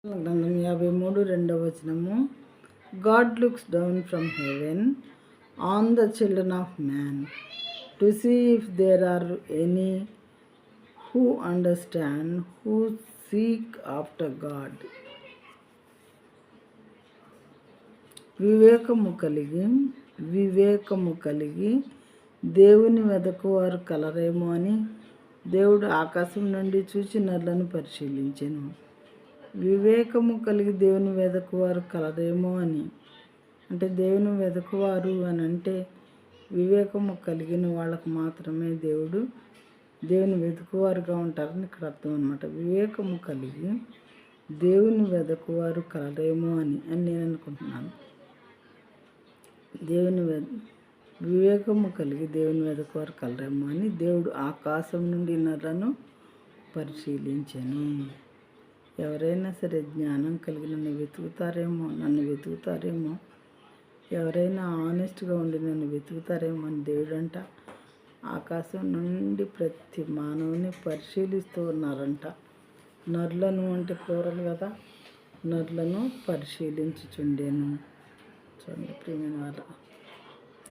గ్రంథం 53:2 God looks down from heaven on the children of man to see if there are any who understand, who seek after God. వివేకము కలిగి దేవుని వెదకువారు కలరేమో అని దేవుడు ఆకాశం నుండి చూచి నరులను పరిశీలించెను. వివేకము కలిగి దేవుని వెదకువారు కలరేమో అని అంటే దేవుని వెదకువారు అని అంటే వివేకము కలిగిన వాళ్ళకు మాత్రమే దేవుని వెతుకువారుగా ఉంటారని ఇక్కడ అర్థం అనమాట. వివేకము కలిగి దేవుని వెదకువారు కలరేమో అని నేను అనుకుంటున్నాను. వివేకము కలిగి దేవుని వెదకువారు కలరేమో అని దేవుడు ఆకాశం నుండి నరులను పరిశీలించెను. ఎవరైనా సరే జ్ఞానం కలిగి నన్ను వెతుకుతారేమో, ఎవరైనా ఆనెస్ట్గా ఉండి నన్ను వెతుకుతారేమో అని దేవుడంట ఆకాశం నుండి ప్రతి మానవుని పరిశీలిస్తూ ఉన్నారంట. నరులను అంటే కూరలు కదా, నరులను పరిశీలించుచుండేను. చూడండి ప్రియమైన వాళ్ళ